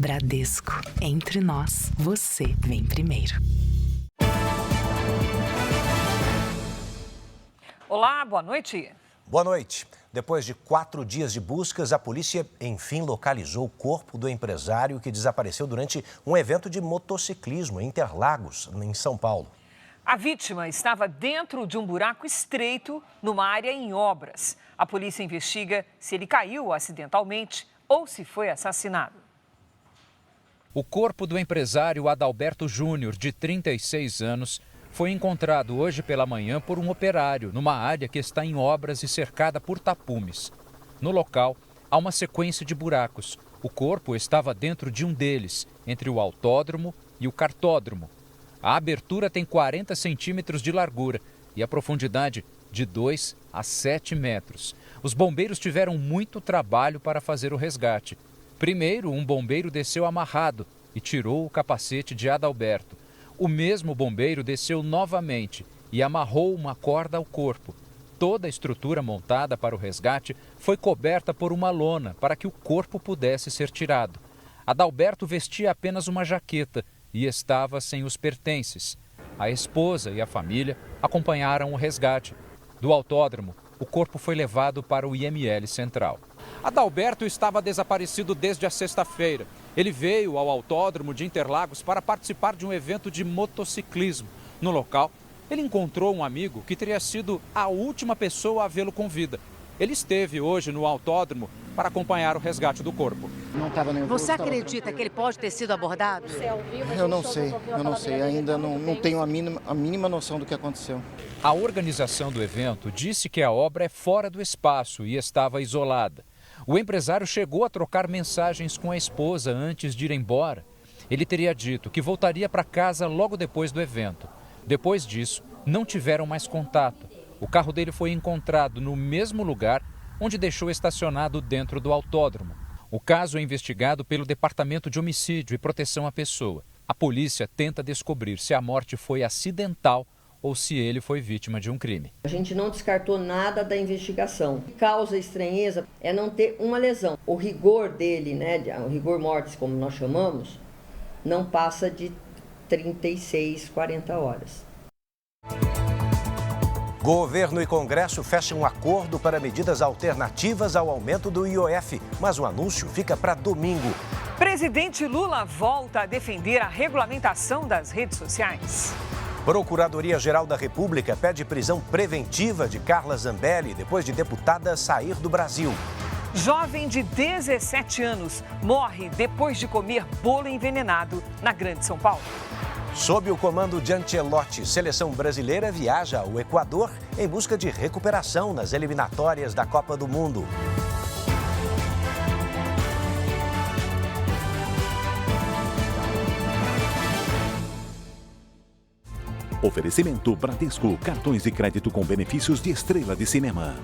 Bradesco. Entre nós, você vem primeiro. Olá, boa noite. Boa noite. Depois de 4 dias de buscas, a polícia enfim localizou o corpo do empresário que desapareceu durante um evento de motociclismo em Interlagos, em São Paulo. A vítima estava dentro de um buraco estreito numa área em obras. A polícia investiga se ele caiu acidentalmente ou se foi assassinado. O corpo do empresário Adalberto Júnior, de 36 anos, foi encontrado hoje pela manhã por um operário numa área que está em obras e cercada por tapumes. No local, há uma sequência de buracos. O corpo estava dentro de um deles, entre o autódromo e o cartódromo. A abertura tem 40 centímetros de largura e a profundidade de 2 a 7 metros. Os bombeiros tiveram muito trabalho para fazer o resgate. Primeiro, um bombeiro desceu amarrado e tirou o capacete de Adalberto. O mesmo bombeiro desceu novamente e amarrou uma corda ao corpo. Toda a estrutura montada para o resgate foi coberta por uma lona para que o corpo pudesse ser tirado. Adalberto vestia apenas uma jaqueta e estava sem os pertences. A esposa e a família acompanharam o resgate. Do autódromo, o corpo foi levado para o IML Central. Adalberto estava desaparecido desde a sexta-feira. Ele veio ao autódromo de Interlagos para participar de um evento de motociclismo. No local, ele encontrou um amigo que teria sido a última pessoa a vê-lo com vida. Ele esteve hoje no autódromo para acompanhar o resgate do corpo. Você acredita que ele pode ter sido abordado? Eu não sei. Ainda não tenho a mínima noção do que aconteceu. A organização do evento disse que a obra é fora do espaço e estava isolada. O empresário chegou a trocar mensagens com a esposa antes de ir embora. Ele teria dito que voltaria para casa logo depois do evento. Depois disso, não tiveram mais contato. O carro dele foi encontrado no mesmo lugar onde deixou estacionado dentro do autódromo. O caso é investigado pelo Departamento de Homicídio e Proteção à Pessoa. A polícia tenta descobrir se a morte foi acidental ou se ele foi vítima de um crime. A gente não descartou nada da investigação. O que causa estranheza é não ter uma lesão. O rigor dele, o rigor mortis, como nós chamamos, não passa de 36, 40 horas. Governo e Congresso fecham um acordo para medidas alternativas ao aumento do IOF, mas o anúncio fica para domingo. Presidente Lula volta a defender a regulamentação das redes sociais. Procuradoria-Geral da República pede prisão preventiva de Carla Zambelli depois de deputada sair do Brasil. Jovem de 17 anos morre depois de comer bolo envenenado na Grande São Paulo. Sob o comando de Ancelotti, seleção brasileira viaja ao Equador em busca de recuperação nas eliminatórias da Copa do Mundo. Oferecimento Bradesco, cartões de crédito com benefícios de estrela de cinema.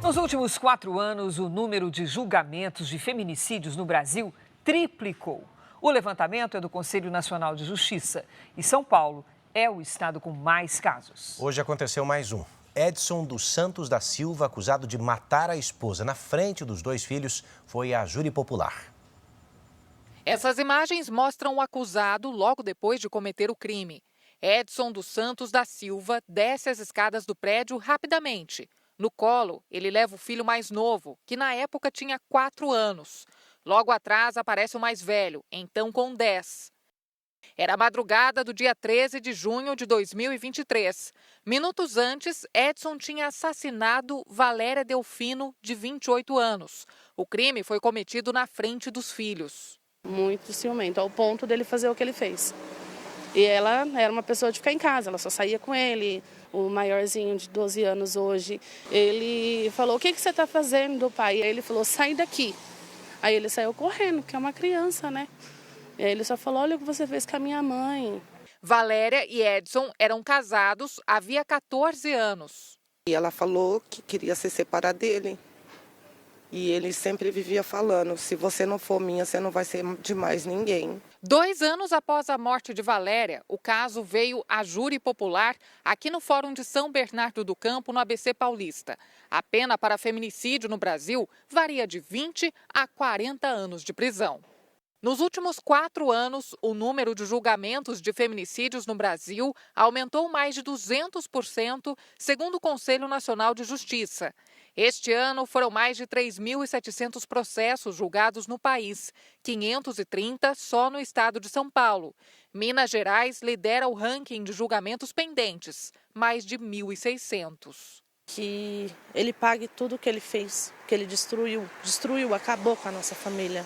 Nos últimos 4 anos, o número de julgamentos de feminicídios no Brasil triplicou. O levantamento é do Conselho Nacional de Justiça e São Paulo é o estado com mais casos. Hoje aconteceu mais um. Edson dos Santos da Silva, acusado de matar a esposa na frente dos 2 filhos, foi à júri popular. Essas imagens mostram o acusado logo depois de cometer o crime. Edson dos Santos da Silva desce as escadas do prédio rapidamente. No colo, ele leva o filho mais novo, que na época tinha 4 anos. Logo atrás aparece o mais velho, então com 10. Era a madrugada do dia 13 de junho de 2023. Minutos antes, Edson tinha assassinado Valéria Delfino, de 28 anos. O crime foi cometido na frente dos filhos. Muito ciumento, ao ponto dele fazer o que ele fez. E ela era uma pessoa de ficar em casa, ela só saía com ele. O maiorzinho de 12 anos hoje, ele falou, o que você está fazendo, pai? Aí ele falou, sai daqui. Aí ele saiu correndo, porque é uma criança, né? E aí ele só falou, olha o que você fez com a minha mãe. Valéria e Edson eram casados havia 14 anos. E ela falou que queria se separar dele. E ele sempre vivia falando, se você não for minha, você não vai ser de mais ninguém. 2 anos após a morte de Valéria, o caso veio a júri popular aqui no Fórum de São Bernardo do Campo, no ABC Paulista. A pena para feminicídio no Brasil varia de 20 a 40 anos de prisão. Nos últimos 4 anos, o número de julgamentos de feminicídios no Brasil aumentou mais de 200%, segundo o Conselho Nacional de Justiça. Este ano, foram mais de 3.700 processos julgados no país, 530 só no estado de São Paulo. Minas Gerais lidera o ranking de julgamentos pendentes, mais de 1.600. Que ele pague tudo o que ele fez, que ele destruiu, acabou com a nossa família.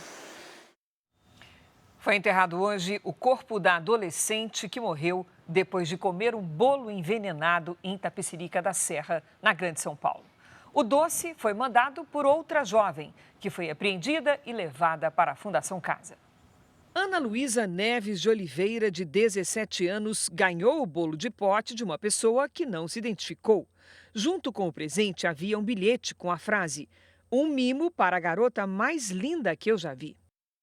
Foi enterrado hoje o corpo da adolescente que morreu depois de comer um bolo envenenado em Itapecerica da Serra, na Grande São Paulo. O doce foi mandado por outra jovem, que foi apreendida e levada para a Fundação Casa. Ana Luísa Neves de Oliveira, de 17 anos, ganhou o bolo de pote de uma pessoa que não se identificou. Junto com o presente havia um bilhete com a frase: "Um mimo para a garota mais linda que eu já vi".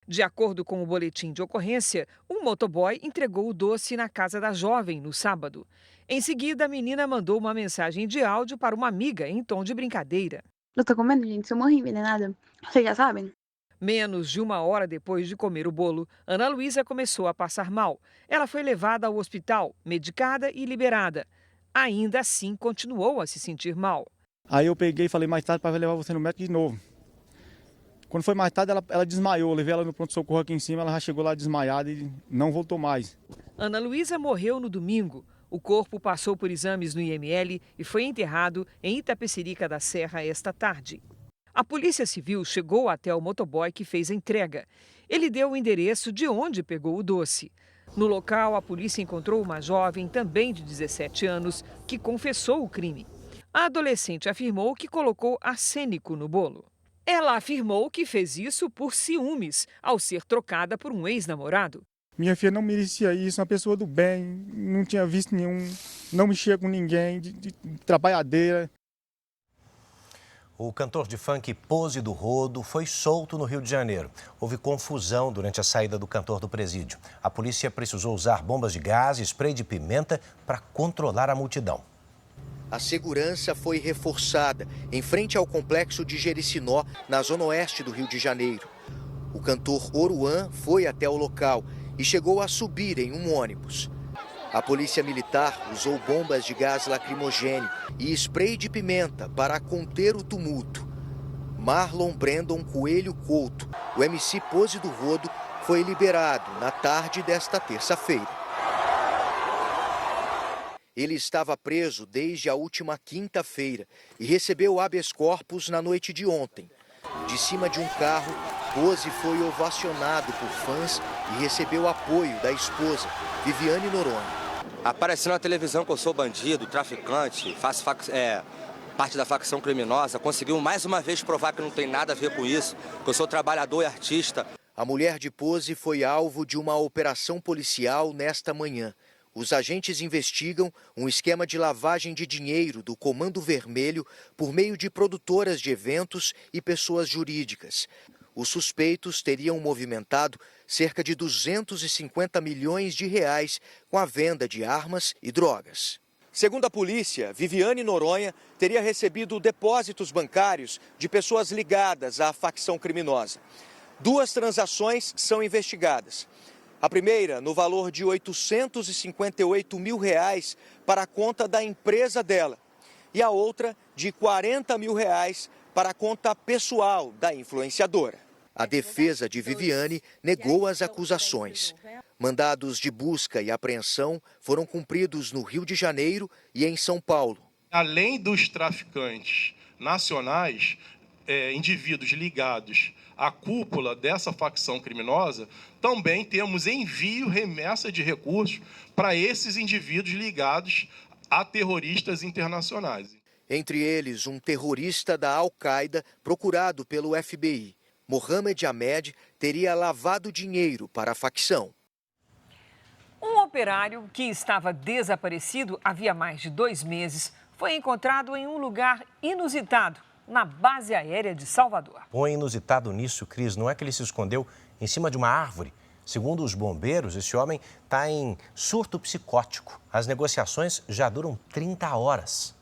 De acordo com o boletim de ocorrência, um motoboy entregou o doce na casa da jovem no sábado. Em seguida, a menina mandou uma mensagem de áudio para uma amiga em tom de brincadeira. Eu tô comendo, gente, se eu morri envenenada, vocês já sabem? Menos de 1 hora depois de comer o bolo, Ana Luísa começou a passar mal. Ela foi levada ao hospital, medicada e liberada. Ainda assim, continuou a se sentir mal. Aí eu peguei e falei, mais tarde, para levar você no médico de novo. Quando foi mais tarde, ela desmaiou. Eu levei ela no pronto-socorro aqui em cima, ela já chegou lá desmaiada e não voltou mais. Ana Luísa morreu no domingo. O corpo passou por exames no IML e foi enterrado em Itapecerica da Serra esta tarde. A Polícia Civil chegou até o motoboy que fez a entrega. Ele deu o endereço de onde pegou o doce. No local, a polícia encontrou uma jovem, também de 17 anos, que confessou o crime. A adolescente afirmou que colocou arsênico no bolo. Ela afirmou que fez isso por ciúmes, ao ser trocada por um ex-namorado. Minha filha não merecia isso, uma pessoa do bem, não tinha visto nenhum, não mexia com ninguém, de trabalhadeira. O cantor de funk Pose do Rodo foi solto no Rio de Janeiro. Houve confusão durante a saída do cantor do presídio. A polícia precisou usar bombas de gás e spray de pimenta para controlar a multidão. A segurança foi reforçada em frente ao complexo de Jericinó, na zona oeste do Rio de Janeiro. O cantor Oruan foi até o local e chegou a subir em um ônibus. A polícia militar usou bombas de gás lacrimogêneo e spray de pimenta para conter o tumulto. Marlon Brandon Coelho Couto, o MC Pose do Rodo, foi liberado na tarde desta terça-feira. Ele estava preso desde a última quinta-feira e recebeu habeas corpus na noite de ontem. De cima de um carro, Pose foi ovacionado por fãs e recebeu apoio da esposa, Viviane Noronha. Apareci na televisão que eu sou bandido, traficante, faço parte da facção criminosa. Conseguiu mais uma vez provar que não tem nada a ver com isso, que eu sou trabalhador e artista. A mulher de Pose foi alvo de uma operação policial nesta manhã. Os agentes investigam um esquema de lavagem de dinheiro do Comando Vermelho por meio de produtoras de eventos e pessoas jurídicas. Os suspeitos teriam movimentado cerca de 250 milhões de reais com a venda de armas e drogas. Segundo a polícia, Viviane Noronha teria recebido depósitos bancários de pessoas ligadas à facção criminosa. 2 transações são investigadas. A primeira, no valor de R$ 858 mil para a conta da empresa dela. E a outra, de R$ 40 mil para a conta pessoal da influenciadora. A defesa de Viviane negou as acusações. Mandados de busca e apreensão foram cumpridos no Rio de Janeiro e em São Paulo. Além dos traficantes nacionais, indivíduos ligados à cúpula dessa facção criminosa, também temos envio, remessa de recursos para esses indivíduos ligados a terroristas internacionais. Entre eles, um terrorista da Al-Qaeda procurado pelo FBI. Mohamed Ahmed teria lavado dinheiro para a facção. Um operário que estava desaparecido havia mais de 2 meses foi encontrado em um lugar inusitado na base aérea de Salvador. O inusitado nisso, Cris, não é que ele se escondeu em cima de uma árvore. Segundo os bombeiros, esse homem está em surto psicótico. As negociações já duram 30 horas.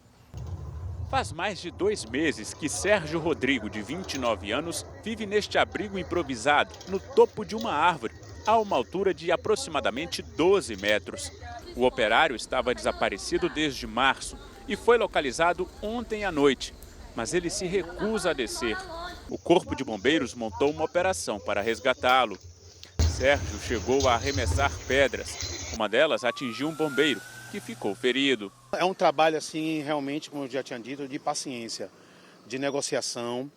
Faz mais de 2 meses que Sérgio Rodrigo, de 29 anos, vive neste abrigo improvisado, no topo de uma árvore, a uma altura de aproximadamente 12 metros. O operário estava desaparecido desde março e foi localizado ontem à noite, mas ele se recusa a descer. O Corpo de Bombeiros montou uma operação para resgatá-lo. Sérgio chegou a arremessar pedras. Uma delas atingiu um bombeiro, que ficou ferido. É um trabalho, assim, realmente, como eu já tinha dito, de paciência, de negociação.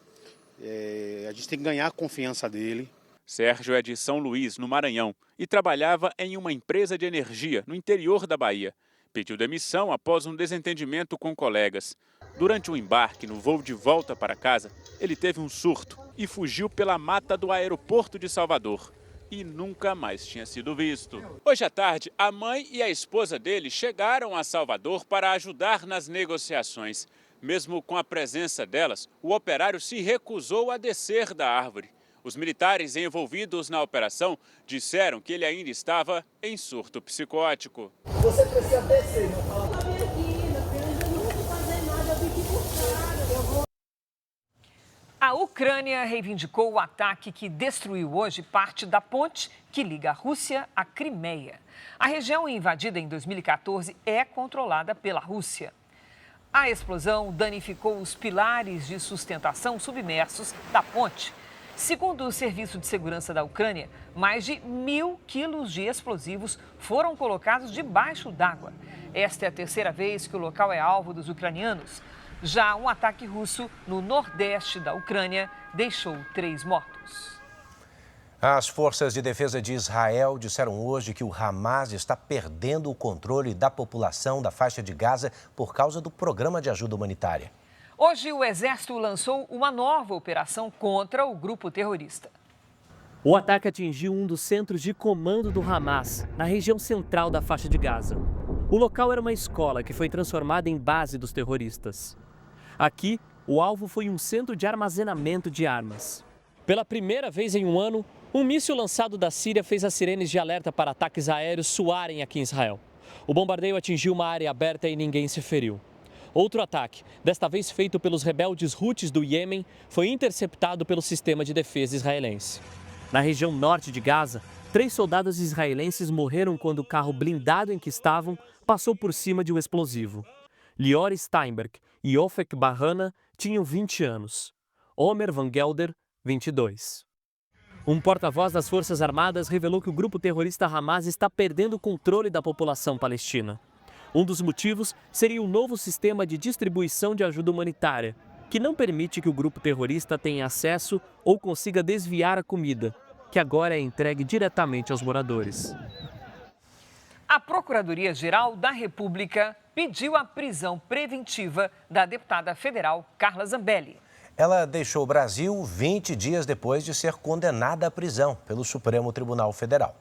A gente tem que ganhar a confiança dele. Sérgio é de São Luís, no Maranhão, e trabalhava em uma empresa de energia no interior da Bahia. Pediu demissão após um desentendimento com colegas. Durante o embarque no voo de volta para casa, ele teve um surto e fugiu pela mata do aeroporto de Salvador. E nunca mais tinha sido visto. Hoje à tarde, a mãe e a esposa dele chegaram a Salvador para ajudar nas negociações. Mesmo com a presença delas, o operário se recusou a descer da árvore. Os militares envolvidos na operação disseram que ele ainda estava em surto psicótico. Você precisa descer, meu pai. A Ucrânia reivindicou o ataque que destruiu hoje parte da ponte que liga a Rússia à Crimeia. A região invadida em 2014 é controlada pela Rússia. A explosão danificou os pilares de sustentação submersos da ponte. Segundo o Serviço de Segurança da Ucrânia, mais de 1.000 quilos de explosivos foram colocados debaixo d'água. Esta é a terceira vez que o local é alvo dos ucranianos. Já um ataque russo no nordeste da Ucrânia deixou 3 mortos. As forças de defesa de Israel disseram hoje que o Hamas está perdendo o controle da população da faixa de Gaza por causa do programa de ajuda humanitária. Hoje, o Exército lançou uma nova operação contra o grupo terrorista. O ataque atingiu um dos centros de comando do Hamas, na região central da faixa de Gaza. O local era uma escola que foi transformada em base dos terroristas. Aqui, o alvo foi um centro de armazenamento de armas. Pela primeira vez em um ano, um míssil lançado da Síria fez as sirenes de alerta para ataques aéreos soarem aqui em Israel. O bombardeio atingiu uma área aberta e ninguém se feriu. Outro ataque, desta vez feito pelos rebeldes Houthis do Iêmen, foi interceptado pelo sistema de defesa israelense. Na região norte de Gaza, 3 soldados israelenses morreram quando o carro blindado em que estavam passou por cima de um explosivo. Lior Steinberg e Ofek Bahana tinham 20 anos. Omer Van Gelder, 22. Um porta-voz das Forças Armadas revelou que o grupo terrorista Hamas está perdendo o controle da população palestina. Um dos motivos seria o novo sistema de distribuição de ajuda humanitária, que não permite que o grupo terrorista tenha acesso ou consiga desviar a comida, que agora é entregue diretamente aos moradores. A Procuradoria-Geral da República pediu a prisão preventiva da deputada federal Carla Zambelli. Ela deixou o Brasil 20 dias depois de ser condenada à prisão pelo Supremo Tribunal Federal.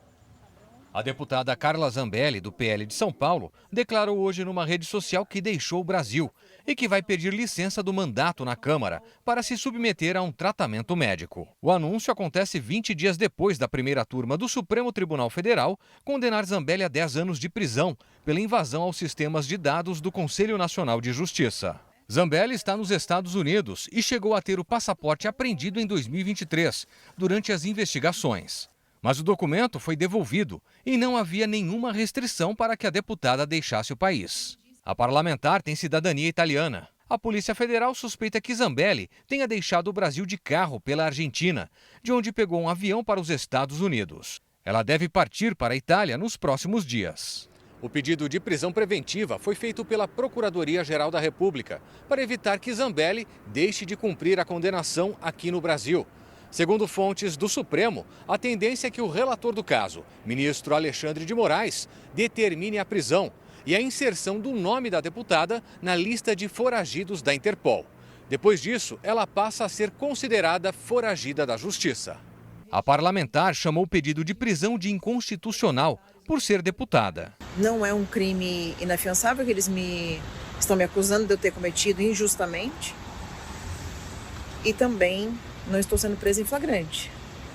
A deputada Carla Zambelli, do PL de São Paulo, declarou hoje numa rede social que deixou o Brasil e que vai pedir licença do mandato na Câmara para se submeter a um tratamento médico. O anúncio acontece 20 dias depois da primeira turma do Supremo Tribunal Federal condenar Zambelli a 10 anos de prisão pela invasão aos sistemas de dados do Conselho Nacional de Justiça. Zambelli está nos Estados Unidos e chegou a ter o passaporte apreendido em 2023, durante as investigações. Mas o documento foi devolvido e não havia nenhuma restrição para que a deputada deixasse o país. A parlamentar tem cidadania italiana. A Polícia Federal suspeita que Zambelli tenha deixado o Brasil de carro pela Argentina, de onde pegou um avião para os Estados Unidos. Ela deve partir para a Itália nos próximos dias. O pedido de prisão preventiva foi feito pela Procuradoria-Geral da República para evitar que Zambelli deixe de cumprir a condenação aqui no Brasil. Segundo fontes do Supremo, a tendência é que o relator do caso, ministro Alexandre de Moraes, determine a prisão e a inserção do nome da deputada na lista de foragidos da Interpol. Depois disso, ela passa a ser considerada foragida da Justiça. A parlamentar chamou o pedido de prisão de inconstitucional por ser deputada. Não é um crime inafiançável que eles estão me acusando de eu ter cometido injustamente. e também não estou sendo presa em flagrante.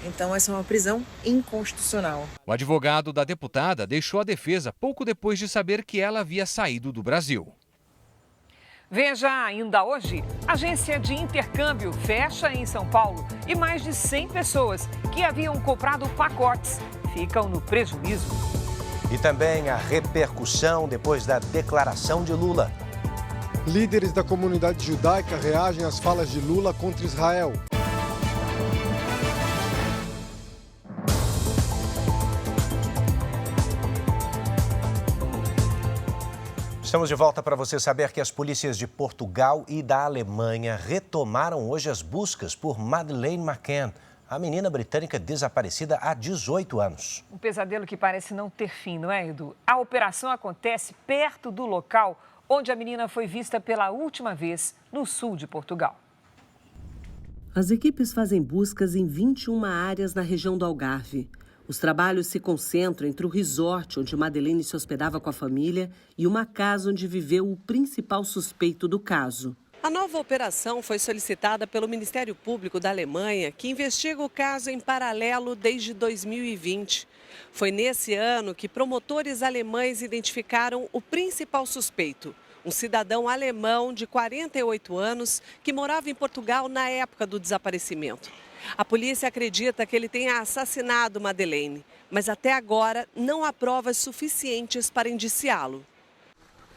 Então, essa é uma prisão inconstitucional. O advogado da deputada deixou a defesa pouco depois de saber que ela havia saído do Brasil. Veja ainda hoje, agência de intercâmbio fecha em São Paulo e mais de 100 pessoas que haviam comprado pacotes ficam no prejuízo. E também a repercussão depois da declaração de Lula. Líderes da comunidade judaica reagem às falas de Lula contra Israel. Estamos de volta para você saber que as polícias de Portugal e da Alemanha retomaram hoje as buscas por Madeleine McCann, a menina britânica desaparecida há 18 anos. Um pesadelo que parece não ter fim, não é, Edu? A operação acontece perto do local onde a menina foi vista pela última vez, no sul de Portugal. As equipes fazem buscas em 21 áreas na região do Algarve. Os trabalhos se concentram entre o resort onde Madeleine se hospedava com a família e uma casa onde viveu o principal suspeito do caso. A nova operação foi solicitada pelo Ministério Público da Alemanha, que investiga o caso em paralelo desde 2020. Foi nesse ano que promotores alemães identificaram o principal suspeito, um cidadão alemão de 48 anos que morava em Portugal na época do desaparecimento. A polícia acredita que ele tenha assassinado Madeleine, mas até agora não há provas suficientes para indiciá-lo.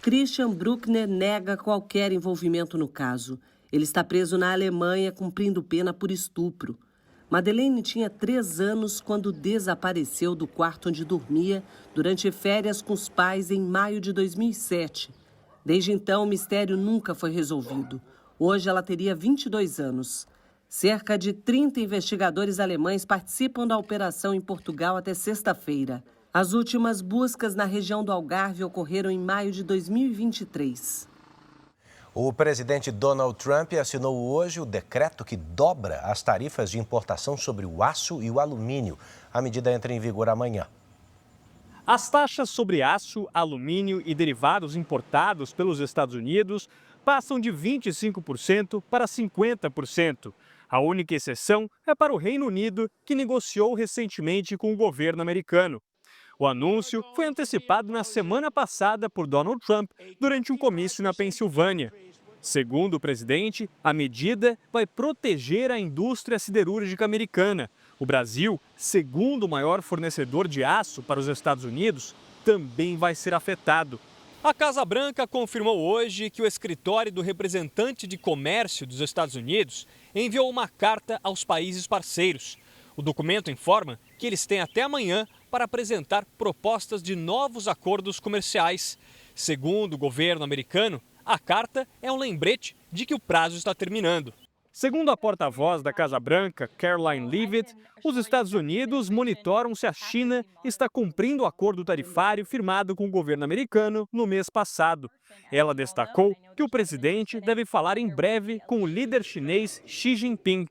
Christian Bruckner nega qualquer envolvimento no caso. Ele está preso na Alemanha cumprindo pena por estupro. Madeleine tinha 3 anos quando desapareceu do quarto onde dormia durante férias com os pais em maio de 2007. Desde então, o mistério nunca foi resolvido. Hoje ela teria 22 anos. Cerca de 30 investigadores alemães participam da operação em Portugal até sexta-feira. As últimas buscas na região do Algarve ocorreram em maio de 2023. O presidente Donald Trump assinou hoje o decreto que dobra as tarifas de importação sobre o aço e o alumínio. A medida entra em vigor amanhã. As taxas sobre aço, alumínio e derivados importados pelos Estados Unidos passam de 25% para 50%. A única exceção é para o Reino Unido, que negociou recentemente com o governo americano. O anúncio foi antecipado na semana passada por Donald Trump durante um comício na Pensilvânia. Segundo o presidente, a medida vai proteger a indústria siderúrgica americana. O Brasil, segundo maior fornecedor de aço para os Estados Unidos, também vai ser afetado. A Casa Branca confirmou hoje que o escritório do representante de comércio dos Estados Unidos enviou uma carta aos países parceiros. O documento informa que eles têm até amanhã para apresentar propostas de novos acordos comerciais. Segundo o governo americano, a carta é um lembrete de que o prazo está terminando. Segundo a porta-voz da Casa Branca, Caroline Leavitt, os Estados Unidos monitoram se a China está cumprindo o acordo tarifário firmado com o governo americano no mês passado. Ela destacou que o presidente deve falar em breve com o líder chinês Xi Jinping.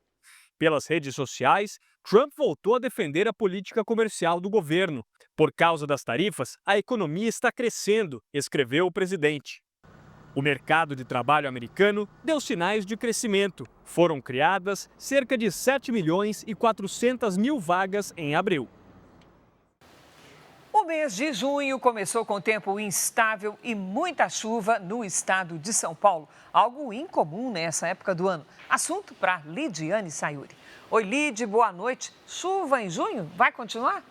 Pelas redes sociais, Trump voltou a defender a política comercial do governo. Por causa das tarifas, a economia está crescendo, escreveu o presidente. O mercado de trabalho americano deu sinais de crescimento. Foram criadas cerca de 7 milhões e 400 mil vagas em abril. O mês de junho começou com tempo instável e muita chuva no estado de São Paulo. Algo incomum nessa época do ano. Assunto para Lidiane Sayuri. Oi, Lid, boa noite. Chuva em junho? Vai continuar?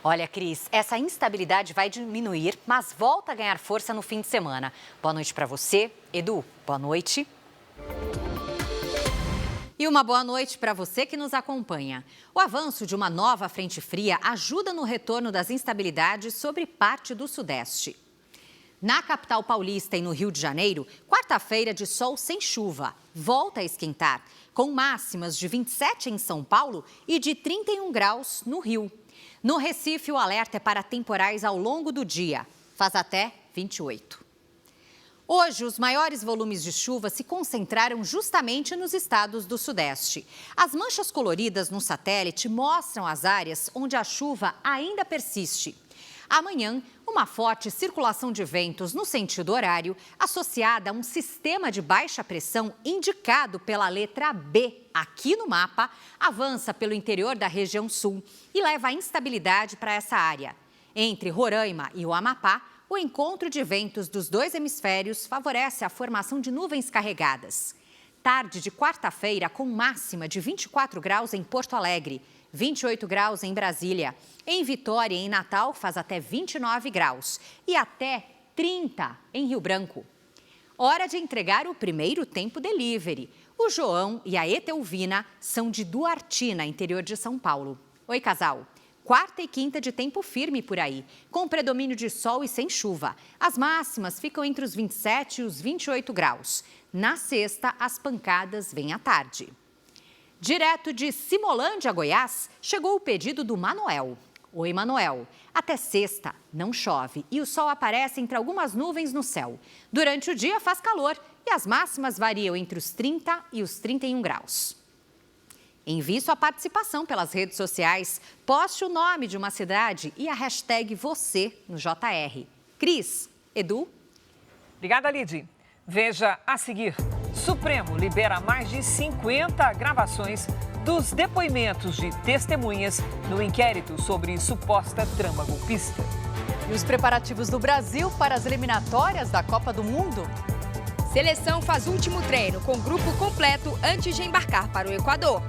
Olha, Cris, essa instabilidade vai diminuir, mas volta a ganhar força no fim de semana. Boa noite para você. Edu, boa noite. E uma boa noite para você que nos acompanha. O avanço de uma nova frente fria ajuda no retorno das instabilidades sobre parte do Sudeste. Na capital paulista e no Rio de Janeiro, quarta-feira de sol sem chuva. Volta a esquentar, com máximas de 27 em São Paulo e de 31 graus no Rio. No Recife, o alerta é para temporais ao longo do dia. Faz até 28. Hoje, os maiores volumes de chuva se concentraram justamente nos estados do Sudeste. As manchas coloridas no satélite mostram as áreas onde a chuva ainda persiste. Amanhã, uma forte circulação de ventos no sentido horário, associada a um sistema de baixa pressão indicado pela letra B aqui no mapa, avança pelo interior da região sul e leva a instabilidade para essa área. Entre Roraima e o Amapá, o encontro de ventos dos dois hemisférios favorece a formação de nuvens carregadas. Tarde de quarta-feira com máxima de 24 graus em Porto Alegre, 28 graus em Brasília. Em Vitória e em Natal faz até 29 graus e até 30 em Rio Branco. Hora de entregar o primeiro tempo delivery. O João e a Etelvina são de Duartina, interior de São Paulo. Oi, casal. Quarta e quinta de tempo firme por aí, com predomínio de sol e sem chuva. As máximas ficam entre os 27 e os 28 graus. Na sexta, as pancadas vêm à tarde. Direto de Simolândia, Goiás, chegou o pedido do Manuel. Oi, Manuel. Até sexta, não chove e o sol aparece entre algumas nuvens no céu. Durante o dia faz calor e as máximas variam entre os 30 e os 31 graus. Envie sua participação pelas redes sociais, poste o nome de uma cidade e a hashtag você no JR. Cris, Edu. Obrigada, Lidy. Veja a seguir. Supremo libera mais de 50 gravações dos depoimentos de testemunhas no inquérito sobre suposta trama golpista. E os preparativos do Brasil para as eliminatórias da Copa do Mundo? Seleção faz último treino com grupo completo antes de embarcar para o Equador.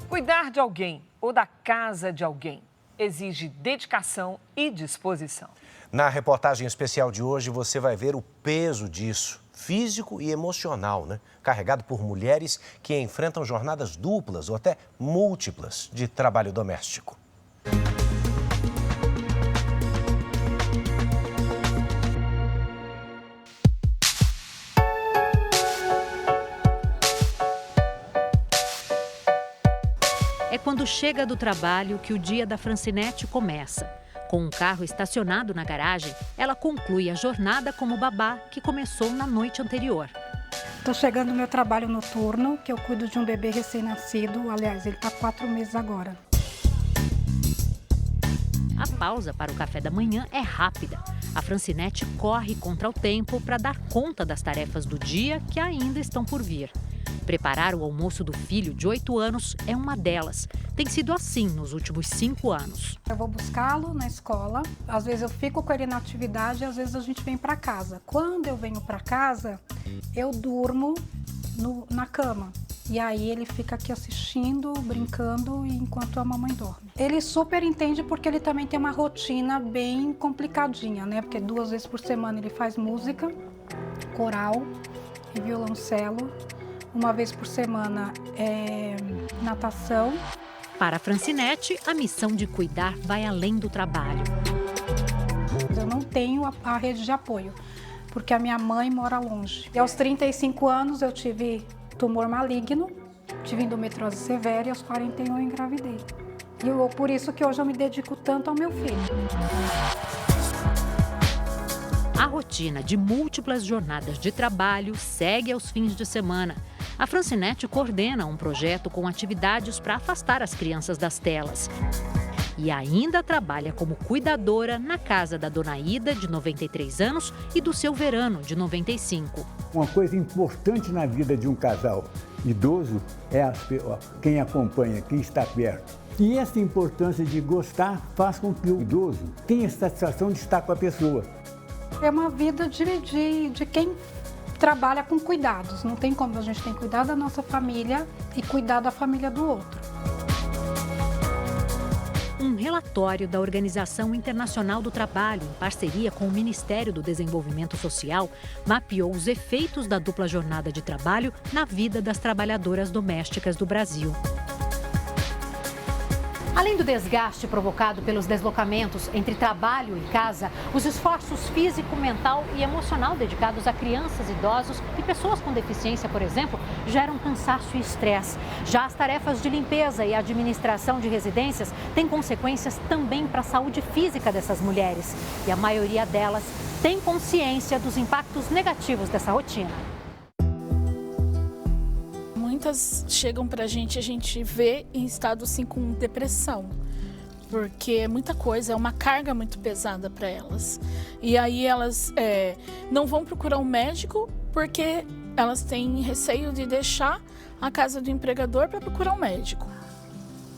Cuidar de alguém ou da casa de alguém exige dedicação e disposição. Na reportagem especial de hoje, você vai ver o peso disso, físico e emocional, né? Carregado por mulheres que enfrentam jornadas duplas ou até múltiplas de trabalho doméstico. É quando chega do trabalho que o dia da Francinete começa. Com um carro estacionado na garagem, ela conclui a jornada como babá que começou na noite anterior. Estou chegando no meu trabalho noturno, que eu cuido de um bebê recém-nascido. Aliás, ele está 4 meses agora. A pausa para o café da manhã é rápida. A Francinete corre contra o tempo para dar conta das tarefas do dia que ainda estão por vir. Preparar o almoço do filho de 8 anos é uma delas. Tem sido assim nos últimos 5 anos. Eu vou buscá-lo na escola, às vezes eu fico com ele na atividade, às vezes a gente vem para casa. Quando eu venho para casa, eu durmo na cama. E aí ele fica aqui assistindo, brincando, enquanto a mamãe dorme. Ele super entende porque ele também tem uma rotina bem complicadinha, né? Porque 2 vezes por semana ele faz música, coral e violoncelo. 1 vez por semana é natação. Para a Francinete, a missão de cuidar vai além do trabalho. Eu não tenho a rede de apoio, porque a minha mãe mora longe. E aos 35 anos eu tive tumor maligno, tive endometriose severa e aos 41 eu engravidei. E por isso que hoje eu me dedico tanto ao meu filho. A rotina de múltiplas jornadas de trabalho segue aos fins de semana. A Francinete coordena um projeto com atividades para afastar as crianças das telas. E ainda trabalha como cuidadora na casa da dona Ida, de 93 anos, e do seu Verano, de 95. Uma coisa importante na vida de um casal idoso é quem acompanha, quem está perto. E essa importância de gostar faz com que o idoso tenha a satisfação de estar com a pessoa. É uma vida de quem trabalha com cuidados. Não tem como a gente tem que cuidar da nossa família e cuidar da família do outro. Um relatório da Organização Internacional do Trabalho, em parceria com o Ministério do Desenvolvimento Social, mapeou os efeitos da dupla jornada de trabalho na vida das trabalhadoras domésticas do Brasil. Além do desgaste provocado pelos deslocamentos entre trabalho e casa, os esforços físico, mental e emocional dedicados a crianças, idosos e pessoas com deficiência, por exemplo, geram cansaço e estresse. Já as tarefas de limpeza e administração de residências têm consequências também para a saúde física dessas mulheres. E a maioria delas tem consciência dos impactos negativos dessa rotina. muitas chegam pra gente, a gente vê em estado assim com depressão, porque é muita coisa, é uma carga muito pesada para elas. E aí elas não vão procurar um médico porque elas têm receio de deixar a casa do empregador para procurar um médico.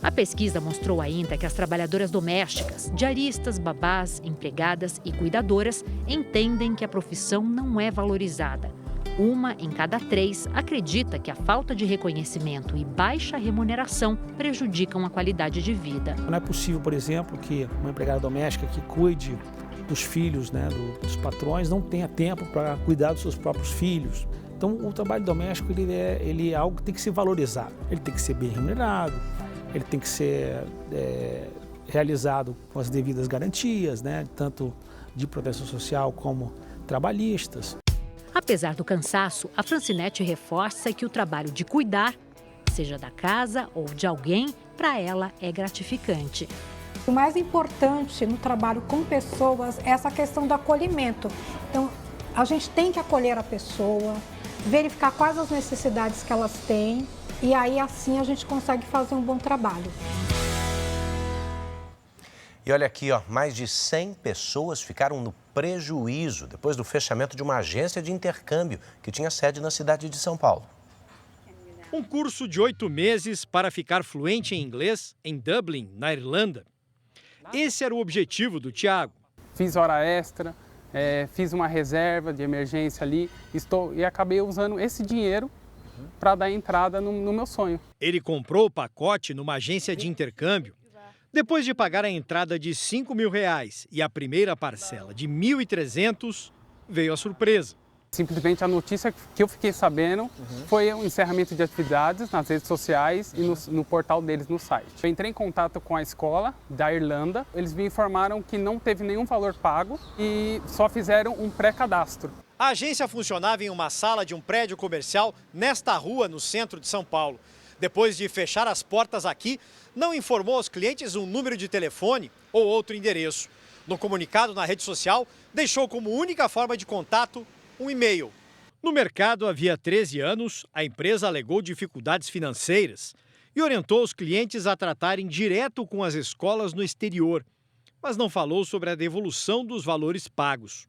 A pesquisa mostrou ainda que as trabalhadoras domésticas, diaristas, babás, empregadas e cuidadoras entendem que a profissão não é valorizada. 1 em cada 3 acredita que a falta de reconhecimento e baixa remuneração prejudicam a qualidade de vida. Não é possível, por exemplo, que uma empregada doméstica que cuide dos filhos, dos patrões, não tenha tempo para cuidar dos seus próprios filhos. Então, o trabalho doméstico ele é algo que tem que ser valorizado. Ele tem que ser bem remunerado, ele tem que ser realizado com as devidas garantias, tanto de proteção social como trabalhistas. Apesar do cansaço, a Francinete reforça que o trabalho de cuidar, seja da casa ou de alguém, para ela é gratificante. O mais importante no trabalho com pessoas é essa questão do acolhimento. Então, a gente tem que acolher a pessoa, verificar quais as necessidades que elas têm e aí assim a gente consegue fazer um bom trabalho. E olha aqui, mais de 100 pessoas ficaram no prejuízo depois do fechamento de uma agência de intercâmbio que tinha sede na cidade de São Paulo. Um curso de 8 meses para ficar fluente em inglês em Dublin, na Irlanda. Esse era o objetivo do Tiago. Fiz hora extra, fiz uma reserva de emergência ali e acabei usando esse dinheiro para dar entrada no meu sonho. Ele comprou o pacote numa agência de intercâmbio. Depois de pagar a entrada de R$5.000 e a primeira parcela de R$1.300, veio a surpresa. Simplesmente a notícia que eu fiquei sabendo foi o encerramento de atividades nas redes sociais e no portal deles no site. Eu entrei em contato com a escola da Irlanda, eles me informaram que não teve nenhum valor pago e só fizeram um pré-cadastro. A agência funcionava em uma sala de um prédio comercial nesta rua, no centro de São Paulo. Depois de fechar as portas aqui, não informou aos clientes um número de telefone ou outro endereço. No comunicado na rede social, deixou como única forma de contato um e-mail. No mercado havia 13 anos, a empresa alegou dificuldades financeiras e orientou os clientes a tratarem direto com as escolas no exterior, mas não falou sobre a devolução dos valores pagos.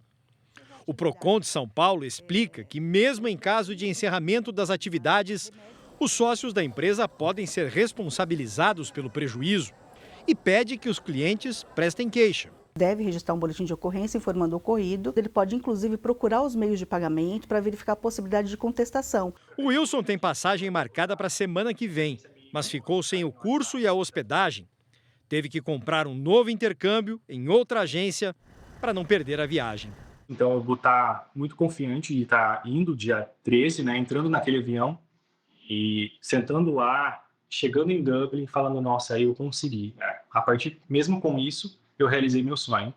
O Procon de São Paulo explica que, mesmo em caso de encerramento das atividades, os sócios da empresa podem ser responsabilizados pelo prejuízo e pede que os clientes prestem queixa. Deve registrar um boletim de ocorrência informando o ocorrido. Ele pode, inclusive, procurar os meios de pagamento para verificar a possibilidade de contestação. O Wilson tem passagem marcada para a semana que vem, mas ficou sem o curso e a hospedagem. Teve que comprar um novo intercâmbio em outra agência para não perder a viagem. Então eu vou estar muito confiante de estar indo dia 13, entrando naquele avião e sentando lá, chegando em Dublin, falando, nossa, eu consegui. A partir, mesmo com isso, eu realizei meu sonho.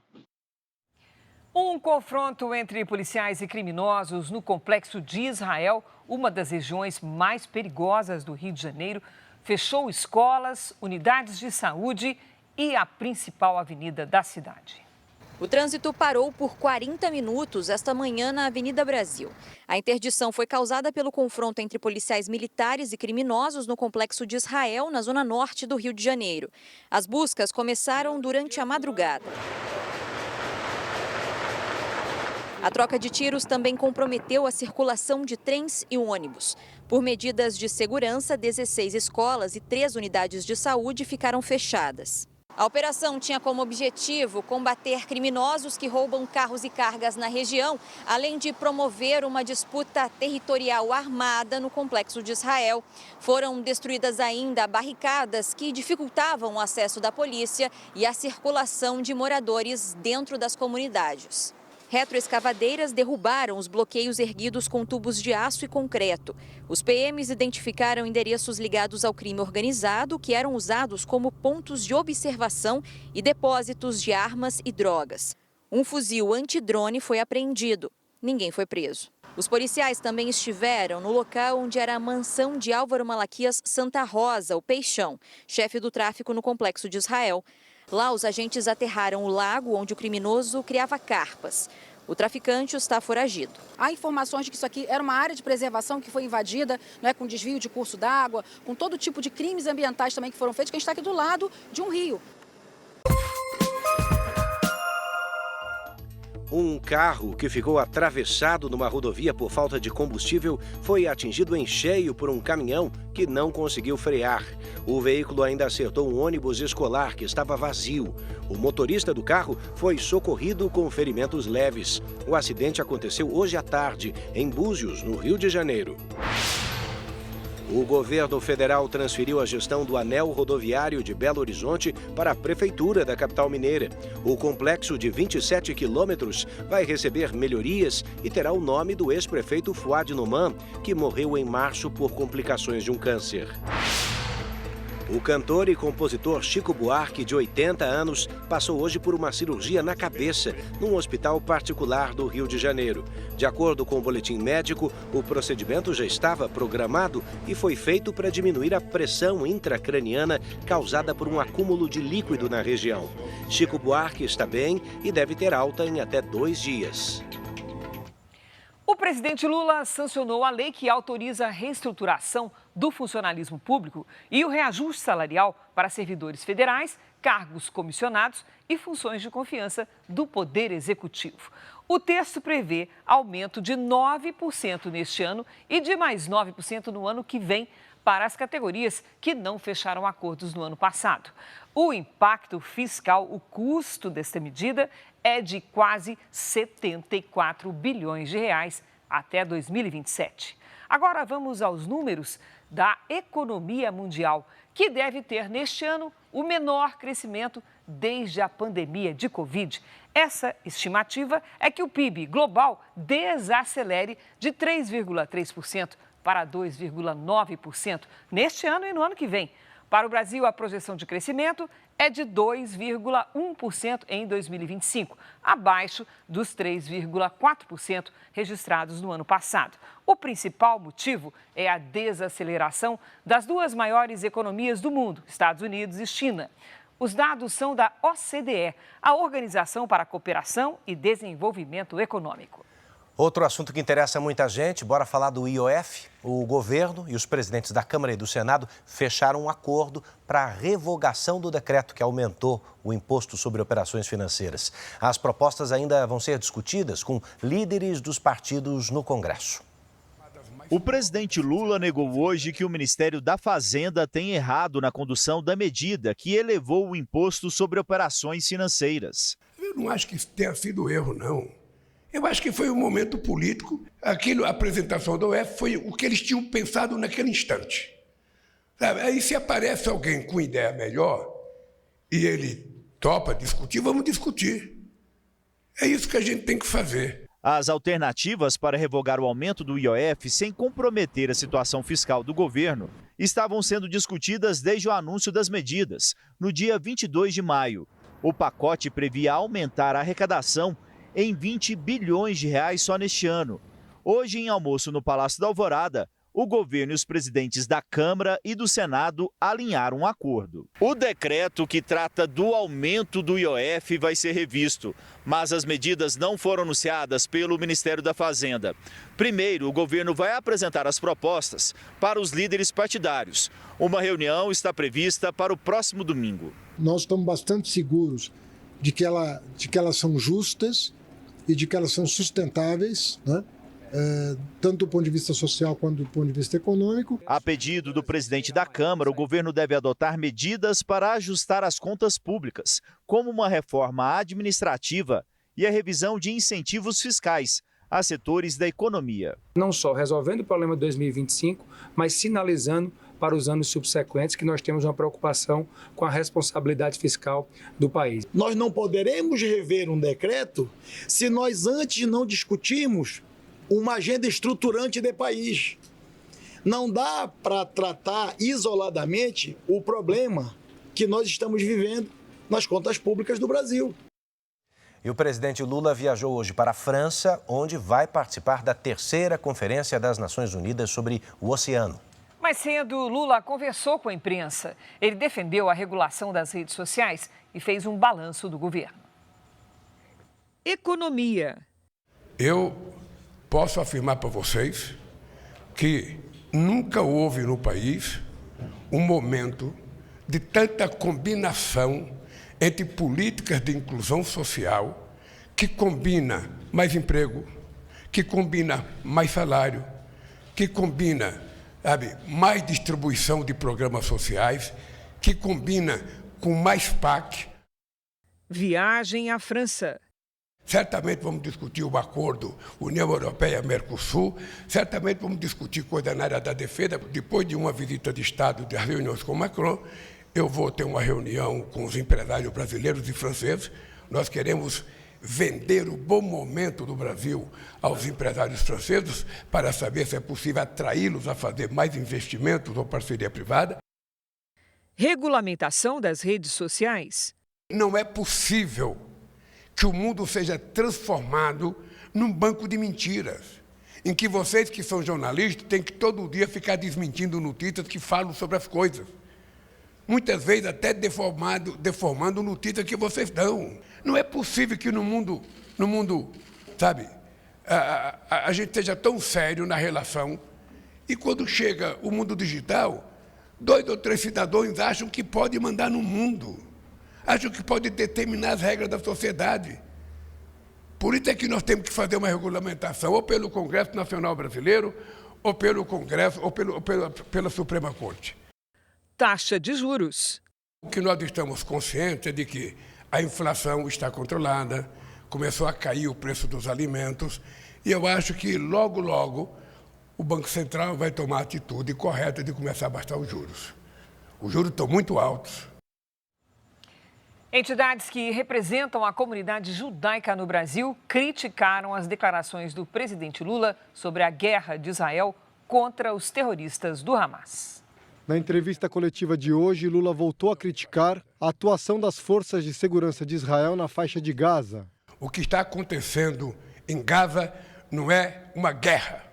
Um confronto entre policiais e criminosos no Complexo de Israel, uma das regiões mais perigosas do Rio de Janeiro, fechou escolas, unidades de saúde e a principal avenida da cidade. O trânsito parou por 40 minutos esta manhã na Avenida Brasil. A interdição foi causada pelo confronto entre policiais militares e criminosos no Complexo de Israel, na zona norte do Rio de Janeiro. As buscas começaram durante a madrugada. A troca de tiros também comprometeu a circulação de trens e ônibus. Por medidas de segurança, 16 escolas e 3 unidades de saúde ficaram fechadas. A operação tinha como objetivo combater criminosos que roubam carros e cargas na região, além de promover uma disputa territorial armada no Complexo de Israel. Foram destruídas ainda barricadas que dificultavam o acesso da polícia e a circulação de moradores dentro das comunidades. Retroescavadeiras derrubaram os bloqueios erguidos com tubos de aço e concreto. Os PMs identificaram endereços ligados ao crime organizado que eram usados como pontos de observação e depósitos de armas e drogas. Um fuzil antidrone foi apreendido. Ninguém foi preso. Os policiais também estiveram no local onde era a mansão de Álvaro Malaquias Santa Rosa, o Peixão, chefe do tráfico no Complexo de Israel. Lá, os agentes aterraram o lago onde o criminoso criava carpas. O traficante está foragido. Há informações de que isso aqui era uma área de preservação que foi invadida, né, com desvio de curso d'água, com todo tipo de crimes ambientais também que foram feitos, que a gente está aqui do lado de um rio. Um carro que ficou atravessado numa rodovia por falta de combustível foi atingido em cheio por um caminhão que não conseguiu frear. O veículo ainda acertou um ônibus escolar que estava vazio. O motorista do carro foi socorrido com ferimentos leves. O acidente aconteceu hoje à tarde, em Búzios, no Rio de Janeiro. O governo federal transferiu a gestão do anel rodoviário de Belo Horizonte para a prefeitura da capital mineira. O complexo de 27 quilômetros vai receber melhorias e terá o nome do ex-prefeito Fuad Numan, que morreu em março por complicações de um câncer. O cantor e compositor Chico Buarque, de 80 anos, passou hoje por uma cirurgia na cabeça, num hospital particular do Rio de Janeiro. De acordo com o boletim médico, o procedimento já estava programado e foi feito para diminuir a pressão intracraniana causada por um acúmulo de líquido na região. Chico Buarque está bem e deve ter alta em até 2 dias. O presidente Lula sancionou a lei que autoriza a reestruturação do funcionalismo público e o reajuste salarial para servidores federais, cargos comissionados e funções de confiança do Poder Executivo. O texto prevê aumento de 9% neste ano e de mais 9% no ano que vem para as categorias que não fecharam acordos no ano passado. O impacto fiscal, o custo desta medida, é de quase 74 bilhões de reais até 2027. Agora vamos aos números da economia mundial, que deve ter neste ano o menor crescimento desde a pandemia de Covid. Essa estimativa é que o PIB global desacelere de 3,3% para 2,9% neste ano e no ano que vem. Para o Brasil, a projeção de crescimento é de 2,1% em 2025, abaixo dos 3,4% registrados no ano passado. O principal motivo é a desaceleração das duas maiores economias do mundo, Estados Unidos e China. Os dados são da OCDE, a Organização para a Cooperação e Desenvolvimento Econômico. Outro assunto que interessa muita gente, bora falar do IOF. O governo e os presidentes da Câmara e do Senado fecharam um acordo para a revogação do decreto que aumentou o imposto sobre operações financeiras. As propostas ainda vão ser discutidas com líderes dos partidos no Congresso. O presidente Lula negou hoje que o Ministério da Fazenda tem errado na condução da medida que elevou o imposto sobre operações financeiras. Eu não acho que tenha sido erro, não. Eu acho que foi um momento político. A apresentação da UF foi o que eles tinham pensado naquele instante. Sabe? Aí se aparece alguém com ideia melhor e ele topa discutir, vamos discutir. É isso que a gente tem que fazer. As alternativas para revogar o aumento do IOF sem comprometer a situação fiscal do governo estavam sendo discutidas desde o anúncio das medidas, no dia 22 de maio. O pacote previa aumentar a arrecadação em 20 bilhões de reais só neste ano. Hoje, em almoço no Palácio da Alvorada, o governo e os presidentes da Câmara e do Senado alinharam um acordo. O decreto que trata do aumento do IOF vai ser revisto, mas as medidas não foram anunciadas pelo Ministério da Fazenda. Primeiro, o governo vai apresentar as propostas para os líderes partidários. Uma reunião está prevista para o próximo domingo. Nós estamos bastante seguros de que elas são justas e de que elas são sustentáveis, né? Tanto do ponto de vista social quanto do ponto de vista econômico. A pedido do presidente da Câmara, o governo deve adotar medidas para ajustar as contas públicas, como uma reforma administrativa e a revisão de incentivos fiscais a setores da economia. Não só resolvendo o problema de 2025, mas sinalizando para os anos subsequentes que nós temos uma preocupação com a responsabilidade fiscal do país. Nós não poderemos rever um decreto se nós antes não discutirmos uma agenda estruturante de país. Não dá para tratar isoladamente o problema que nós estamos vivendo nas contas públicas do Brasil. E o presidente Lula viajou hoje para a França, onde vai participar da 3ª Conferência das Nações Unidas sobre o Oceano. Mais cedo, Lula conversou com a imprensa. Ele defendeu a regulação das redes sociais e fez um balanço do governo. Economia. Eu posso afirmar para vocês que nunca houve no país um momento de tanta combinação entre políticas de inclusão social, que combina mais emprego, que combina mais salário, que combina, mais distribuição de programas sociais, que combina com mais PAC. Viagem à França. Certamente vamos discutir o acordo União Europeia-Mercosul, certamente vamos discutir coisa na área da defesa. Depois de uma visita de Estado, de reuniões com Macron, eu vou ter uma reunião com os empresários brasileiros e franceses. Nós queremos vender o bom momento do Brasil aos empresários franceses para saber se é possível atraí-los a fazer mais investimentos ou parceria privada. Regulamentação das redes sociais. Não é possível que o mundo seja transformado num banco de mentiras, em que vocês que são jornalistas têm que todo dia ficar desmentindo notícias que falam sobre as coisas. Muitas vezes até deformando notícias que vocês dão. Não é possível que no mundo, sabe, a gente seja tão sério na relação e quando chega o mundo digital, 2 ou 3 cidadãos acham que pode mandar no mundo. Acham que pode determinar as regras da sociedade. Por isso é que nós temos que fazer uma regulamentação, ou pelo Congresso Nacional Brasileiro, ou pelo Congresso, ou pela Suprema Corte. Taxa de juros. O que nós estamos conscientes é de que a inflação está controlada, começou a cair o preço dos alimentos, e eu acho que logo, logo, o Banco Central vai tomar a atitude correta de começar a baixar os juros. Os juros estão muito altos. Entidades que representam a comunidade judaica no Brasil criticaram as declarações do presidente Lula sobre a guerra de Israel contra os terroristas do Hamas. Na entrevista coletiva de hoje, Lula voltou a criticar a atuação das forças de segurança de Israel na faixa de Gaza. O que está acontecendo em Gaza não é uma guerra.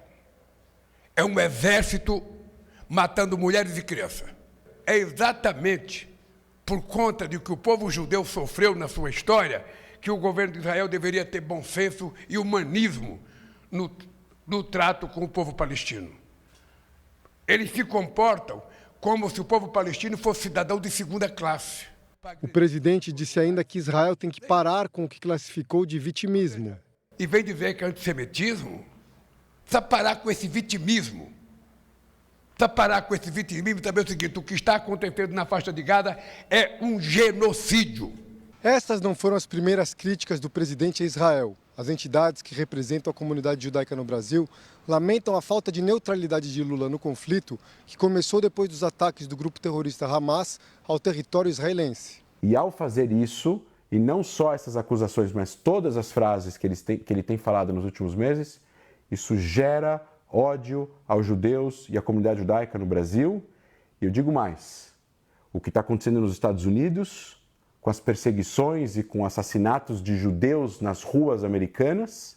É um exército matando mulheres e crianças. É exatamente por conta de que o povo judeu sofreu na sua história, que o governo de Israel deveria ter bom senso e humanismo no trato com o povo palestino. Eles se comportam como se o povo palestino fosse cidadão de segunda classe. O presidente disse ainda que Israel tem que parar com o que classificou de vitimismo. E vem dizer que é antissemitismo, precisa parar com esse vitimismo. Precisa parar com esse vitimismo e saber o seguinte: o que está acontecendo na faixa de Gaza é um genocídio. Estas não foram as primeiras críticas do presidente a Israel. As entidades que representam a comunidade judaica no Brasil lamentam a falta de neutralidade de Lula no conflito, que começou depois dos ataques do grupo terrorista Hamas ao território israelense. E ao fazer isso, e não só essas acusações, mas todas as frases que ele tem falado nos últimos meses, isso gera ódio aos judeus e à comunidade judaica no Brasil. E eu digo mais, o que está acontecendo nos Estados Unidos, com as perseguições e com assassinatos de judeus nas ruas americanas,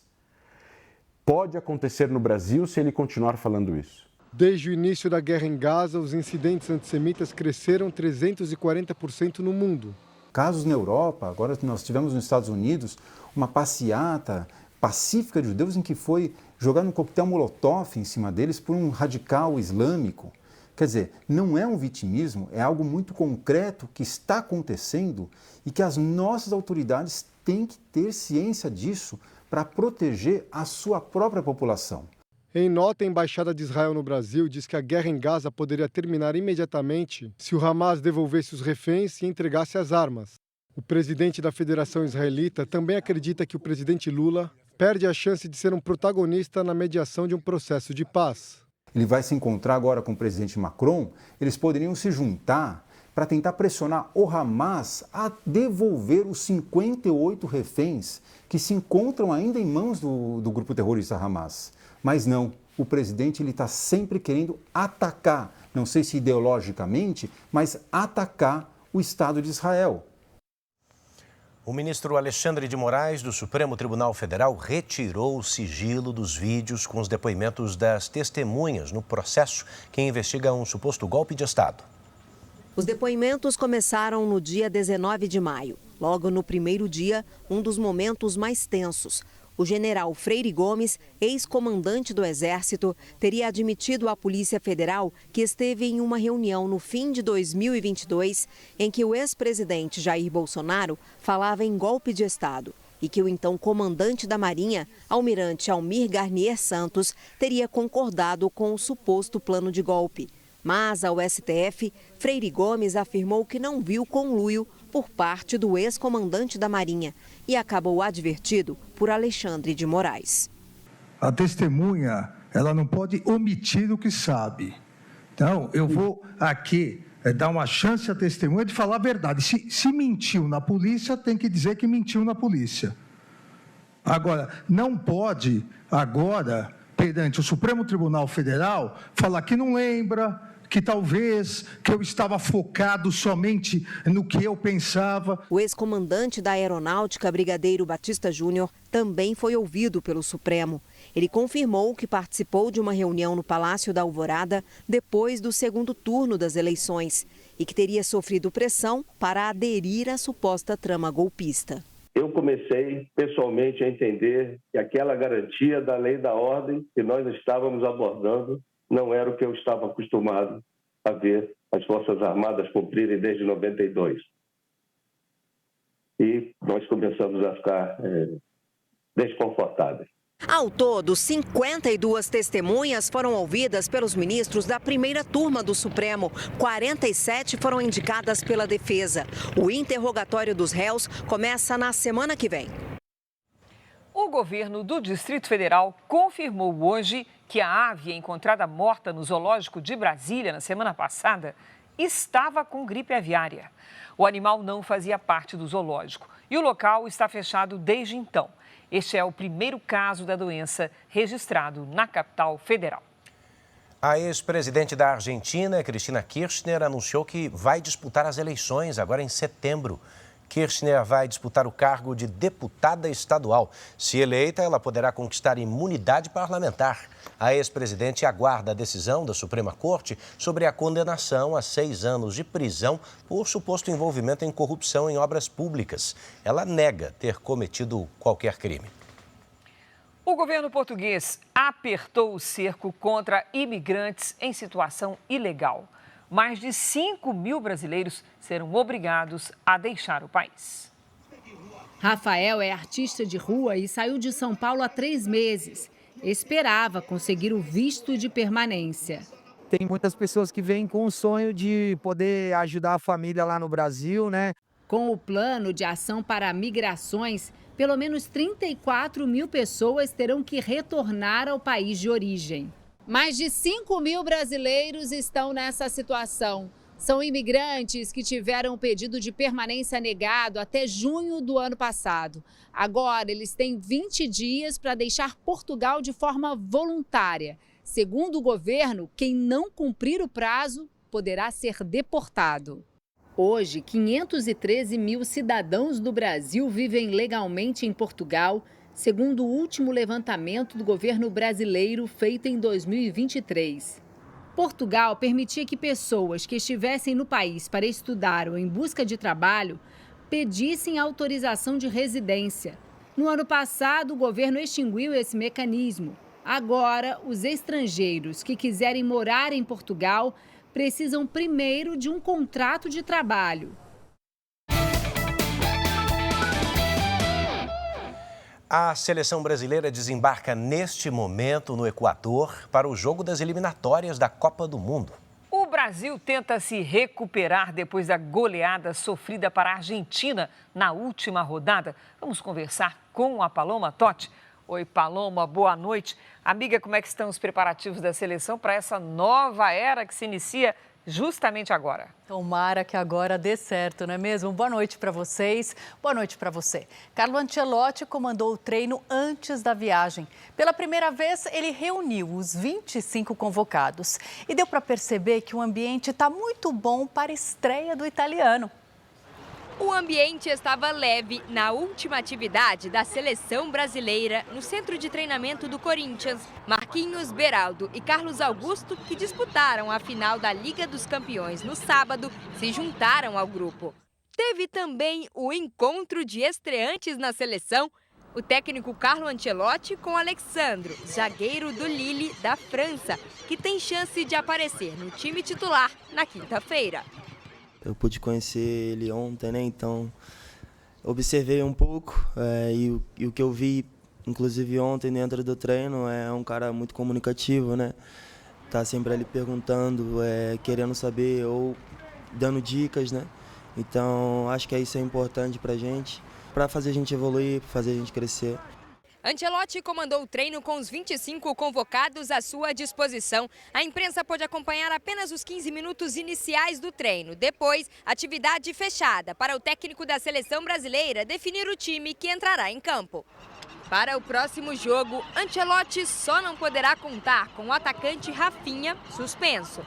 pode acontecer no Brasil se ele continuar falando isso. Desde o início da guerra em Gaza, os incidentes antissemitas cresceram 340% no mundo. Casos na Europa, agora nós tivemos nos Estados Unidos uma passeata pacífica de judeus em que foi jogado um coquetel molotov em cima deles por um radical islâmico. Quer dizer, não é um vitimismo, é algo muito concreto que está acontecendo e que as nossas autoridades têm que ter ciência disso para proteger a sua própria população. Em nota, a Embaixada de Israel no Brasil diz que a guerra em Gaza poderia terminar imediatamente se o Hamas devolvesse os reféns e entregasse as armas. O presidente da Federação Israelita também acredita que o presidente Lula perde a chance de ser um protagonista na mediação de um processo de paz. Ele vai se encontrar agora com o presidente Macron, eles poderiam se juntar para tentar pressionar o Hamas a devolver os 58 reféns que se encontram ainda em mãos do grupo terrorista Hamas. Mas não, o presidente está sempre querendo atacar, não sei se ideologicamente, mas atacar o Estado de Israel. O ministro Alexandre de Moraes, do Supremo Tribunal Federal, retirou o sigilo dos vídeos com os depoimentos das testemunhas no processo que investiga um suposto golpe de Estado. Os depoimentos começaram no dia 19 de maio. Logo no primeiro dia, um dos momentos mais tensos. O general Freire Gomes, ex-comandante do Exército, teria admitido à Polícia Federal que esteve em uma reunião no fim de 2022 em que o ex-presidente Jair Bolsonaro falava em golpe de Estado e que o então comandante da Marinha, almirante Almir Garnier Santos, teria concordado com o suposto plano de golpe. Mas, ao STF, Freire Gomes afirmou que não viu conluio por parte do ex-comandante da Marinha e acabou advertido por Alexandre de Moraes. A testemunha, ela não pode omitir o que sabe. Então, eu vou aqui dar uma chance à testemunha de falar a verdade. Se mentiu na polícia, tem que dizer que mentiu na polícia. Agora, não pode, agora, perante o Supremo Tribunal Federal, falar que não lembra, que talvez que eu estava focado somente no que eu pensava. O ex-comandante da Aeronáutica, Brigadeiro Batista Júnior, também foi ouvido pelo Supremo. Ele confirmou que participou de uma reunião no Palácio da Alvorada depois do segundo turno das eleições e que teria sofrido pressão para aderir à suposta trama golpista. Eu comecei pessoalmente a entender que aquela garantia da lei e da ordem que nós estávamos abordando não era o que eu estava acostumado a ver as Forças Armadas cumprirem desde 92. E nós começamos a ficar desconfortáveis. Ao todo, 52 testemunhas foram ouvidas pelos ministros da primeira turma do Supremo. 47 foram indicadas pela defesa. O interrogatório dos réus começa na semana que vem. O governo do Distrito Federal confirmou hoje que a ave encontrada morta no zoológico de Brasília na semana passada estava com gripe aviária. O animal não fazia parte do zoológico e o local está fechado desde então. Este é o primeiro caso da doença registrado na capital federal. A ex-presidente da Argentina, Cristina Kirchner, anunciou que vai disputar as eleições agora em setembro. Kirchner vai disputar o cargo de deputada estadual. Se eleita, ela poderá conquistar imunidade parlamentar. A ex-presidente aguarda a decisão da Suprema Corte sobre a condenação a 6 anos de prisão por suposto envolvimento em corrupção em obras públicas. Ela nega ter cometido qualquer crime. O governo português apertou o cerco contra imigrantes em situação ilegal. Mais de 5 mil brasileiros serão obrigados a deixar o país. Rafael é artista de rua e saiu de São Paulo há 3 meses. Esperava conseguir o visto de permanência. Tem muitas pessoas que vêm com o sonho de poder ajudar a família lá no Brasil, né? Com o plano de ação para migrações, pelo menos 34 mil pessoas terão que retornar ao país de origem. Mais de 5 mil brasileiros estão nessa situação. São imigrantes que tiveram o pedido de permanência negado até junho do ano passado. Agora, eles têm 20 dias para deixar Portugal de forma voluntária. Segundo o governo, quem não cumprir o prazo poderá ser deportado. Hoje, 513 mil cidadãos do Brasil vivem legalmente em Portugal, segundo o último levantamento do governo brasileiro feito em 2023. Portugal permitia que pessoas que estivessem no país para estudar ou em busca de trabalho pedissem autorização de residência. No ano passado, o governo extinguiu esse mecanismo. Agora, os estrangeiros que quiserem morar em Portugal precisam primeiro de um contrato de trabalho. A seleção brasileira desembarca neste momento no Equador para o jogo das eliminatórias da Copa do Mundo. O Brasil tenta se recuperar depois da goleada sofrida para a Argentina na última rodada. Vamos conversar com a Paloma Totti. Oi, Paloma, boa noite. Amiga, como é que estão os preparativos da seleção para essa nova era que se inicia justamente agora? Tomara que agora dê certo, não é mesmo? Boa noite para vocês, boa noite para você. Carlo Ancelotti comandou o treino antes da viagem. Pela primeira vez, ele reuniu os 25 convocados. E deu para perceber que o ambiente está muito bom para a estreia do italiano. O ambiente estava leve na última atividade da seleção brasileira no centro de treinamento do Corinthians. Marquinhos, Beraldo e Carlos Augusto, que disputaram a final da Liga dos Campeões no sábado, se juntaram ao grupo. Teve também o encontro de estreantes na seleção. o técnico Carlo Ancelotti com Alexandro, zagueiro do Lille da França, que tem chance de aparecer no time titular na quinta-feira. Eu pude conhecer ele ontem, né? Então observei um pouco e o que eu vi, inclusive ontem dentro do treino, é um cara muito comunicativo, né? Tá sempre ali perguntando, querendo saber ou dando dicas, né? Então acho que isso é importante pra gente, para fazer a gente evoluir, fazer a gente crescer. Ancelotti comandou o treino com os 25 convocados à sua disposição. A imprensa pôde acompanhar apenas os 15 minutos iniciais do treino. Depois, atividade fechada para o técnico da seleção brasileira definir o time que entrará em campo. Para o próximo jogo, Ancelotti só não poderá contar com o atacante Rafinha, suspenso.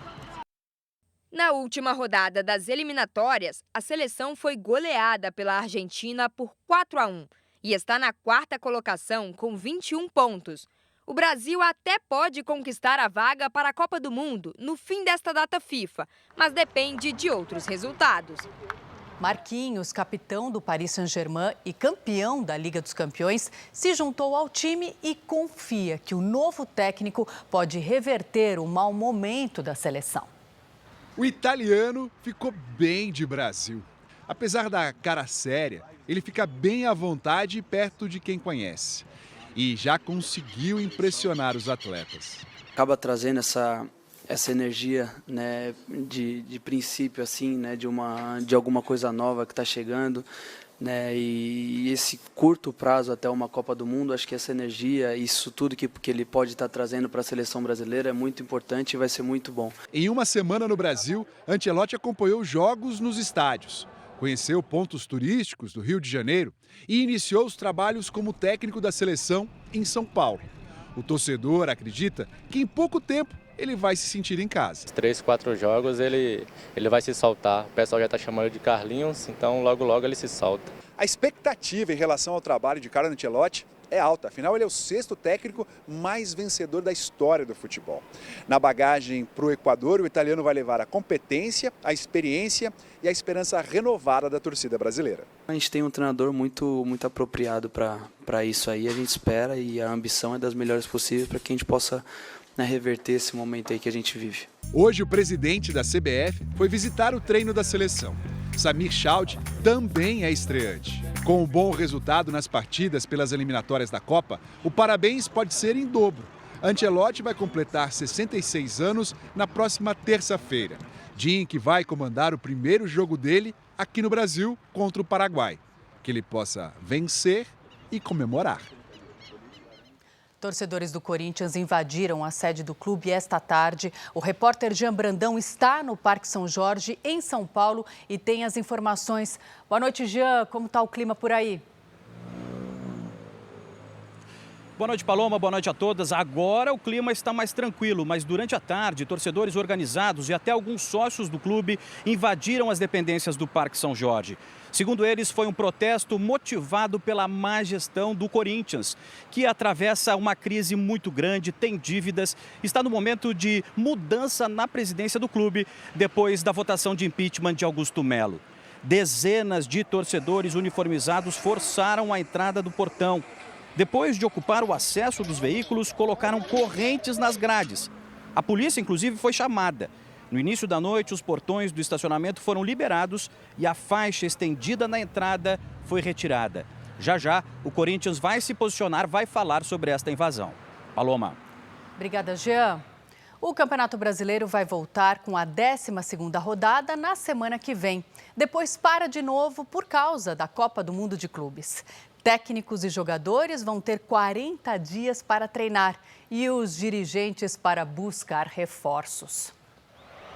Na última rodada das eliminatórias, a seleção foi goleada pela Argentina por 4-1 e está na quarta colocação com 21 pontos. O Brasil até pode conquistar a vaga para a Copa do Mundo no fim desta data FIFA, mas depende de outros resultados. Marquinhos, capitão do Paris Saint-Germain e campeão da Liga dos Campeões, se juntou ao time e confia que o novo técnico pode reverter o mau momento da seleção. O italiano ficou bem de Brasil. Apesar da cara séria, ele fica bem à vontade e perto de quem conhece. E já conseguiu impressionar os atletas. Acaba trazendo essa energia, né, de princípio, assim, né, de alguma coisa nova que está chegando, né, e esse curto prazo até uma Copa do Mundo, acho que essa energia, isso tudo que ele pode estar trazendo para a seleção brasileira é muito importante e vai ser muito bom. Em uma semana no Brasil, Ancelotti acompanhou jogos nos estádios, conheceu pontos turísticos do Rio de Janeiro e iniciou os trabalhos como técnico da seleção em São Paulo. O torcedor acredita que em pouco tempo ele vai se sentir em casa. 3, 4 jogos ele vai se soltar. O pessoal já está chamando de Carlinhos, então logo logo ele se solta. A expectativa em relação ao trabalho de Carlo Ancelotti é alta, afinal ele é o 6º técnico mais vencedor da história do futebol. Na bagagem para o Equador, o italiano vai levar a competência, a experiência e a esperança renovada da torcida brasileira. A gente tem um treinador muito apropriado para isso aí, a gente espera e a ambição é das melhores possíveis para que a gente possa reverter esse momento aí que a gente vive. Hoje o presidente da CBF foi visitar o treino da seleção. Samir Chaudhry também é estreante. Com um bom resultado nas partidas pelas eliminatórias da Copa, o parabéns pode ser em dobro. Ancelotti vai completar 66 anos na próxima terça-feira, dia em que vai comandar o primeiro jogo dele aqui no Brasil contra o Paraguai. Que ele possa vencer e comemorar. Torcedores do Corinthians invadiram a sede do clube esta tarde. O repórter Jean Brandão está no Parque São Jorge, em São Paulo, e tem as informações. Boa noite, Jean. Como está o clima por aí? Boa noite, Paloma. Boa noite a todas. Agora o clima está mais tranquilo, mas durante a tarde, torcedores organizados e até alguns sócios do clube invadiram as dependências do Parque São Jorge. Segundo eles, foi um protesto motivado pela má gestão do Corinthians, que atravessa uma crise muito grande, tem dívidas, está no momento de mudança na presidência do clube, depois da votação de impeachment de Augusto Melo. Dezenas de torcedores uniformizados forçaram a entrada do portão. Depois de ocupar o acesso dos veículos, colocaram correntes nas grades. A polícia, inclusive, foi chamada. No início da noite, os portões do estacionamento foram liberados e a faixa estendida na entrada foi retirada. Já já, o Corinthians vai se posicionar, vai falar sobre esta invasão. Paloma. Obrigada, Jean. O Campeonato Brasileiro vai voltar com a 12ª rodada na semana que vem. Depois para de novo por causa da Copa do Mundo de Clubes. Técnicos e jogadores vão ter 40 dias para treinar e os dirigentes para buscar reforços.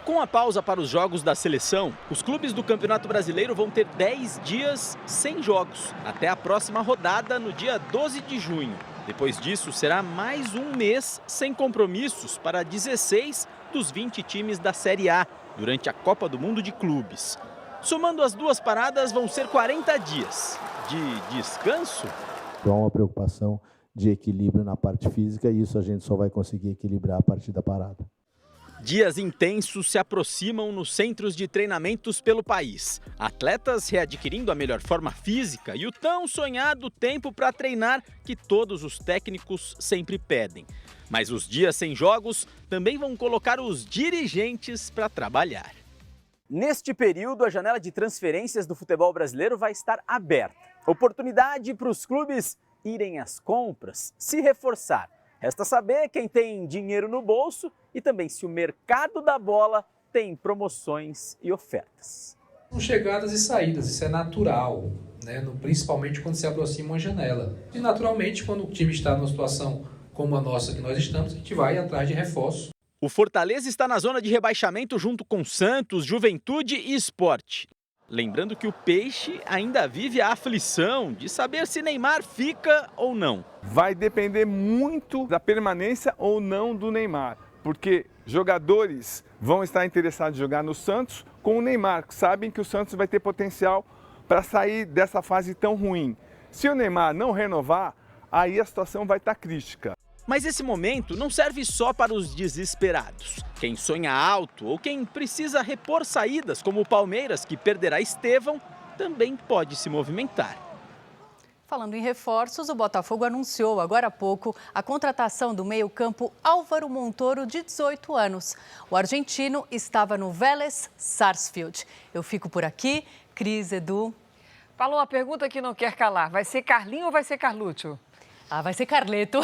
Com a pausa para os jogos da seleção, os clubes do Campeonato Brasileiro vão ter 10 dias sem jogos, até a próxima rodada no dia 12 de junho. Depois disso, será mais um mês sem compromissos para 16 dos 20 times da Série A, durante a Copa do Mundo de Clubes. Somando as duas paradas, vão ser 40 dias. De descanso? Há uma preocupação de equilíbrio na parte física e isso a gente só vai conseguir equilibrar a partir da parada. Dias intensos se aproximam nos centros de treinamentos pelo país. Atletas readquirindo a melhor forma física e o tão sonhado tempo para treinar que todos os técnicos sempre pedem. Mas os dias sem jogos também vão colocar os dirigentes para trabalhar. Neste período, a janela de transferências do futebol brasileiro vai estar aberta. Oportunidade para os clubes irem às compras, se reforçar. Resta saber quem tem dinheiro no bolso e também se o mercado da bola tem promoções e ofertas. São chegadas e saídas, isso é natural, né? Principalmente quando se aproxima uma janela. E naturalmente, quando o time está numa situação como a nossa que nós estamos, a gente vai atrás de reforço. O Fortaleza está na zona de rebaixamento junto com Santos, Juventude e Sport. Lembrando que o Peixe ainda vive a aflição de saber se Neymar fica ou não. Vai depender muito da permanência ou não do Neymar, porque jogadores vão estar interessados em jogar no Santos com o Neymar, que sabem que o Santos vai ter potencial para sair dessa fase tão ruim. Se o Neymar não renovar, aí a situação vai estar crítica. Mas esse momento não serve só para os desesperados. Quem sonha alto ou quem precisa repor saídas, como o Palmeiras, que perderá Estevão, também pode se movimentar. Falando em reforços, o Botafogo anunciou agora há pouco a contratação do meio-campo Álvaro Montoro, de 18 anos. O argentino estava no Vélez Sarsfield. Eu fico por aqui. Cris, Edu. Falou uma pergunta que não quer calar. Vai ser Carlinho ou vai ser Carluccio? Ah, vai ser Carleto.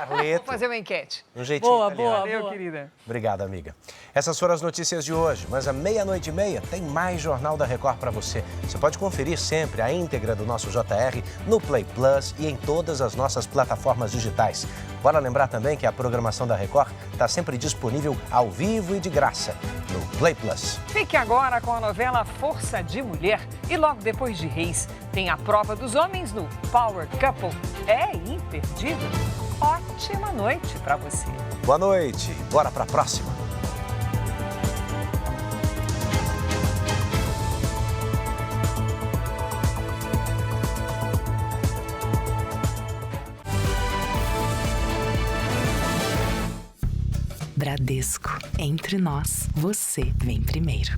Vou fazer uma enquete. Um jeitinho boa, italiano. boa, Valeu, querida. Obrigado, amiga. Essas foram as notícias de hoje, mas à 00:30 tem mais Jornal da Record para você. Você pode conferir sempre a íntegra do nosso JR no Play Plus e em todas as nossas plataformas digitais. Bora lembrar também que a programação da Record está sempre disponível ao vivo e de graça no Play Plus. Fique agora com a novela Força de Mulher e logo depois de Reis tem a prova dos homens no Power Couple. É imperdível. Ótima noite para você. Boa noite. Bora para a próxima. Bradesco. Entre nós, você vem primeiro.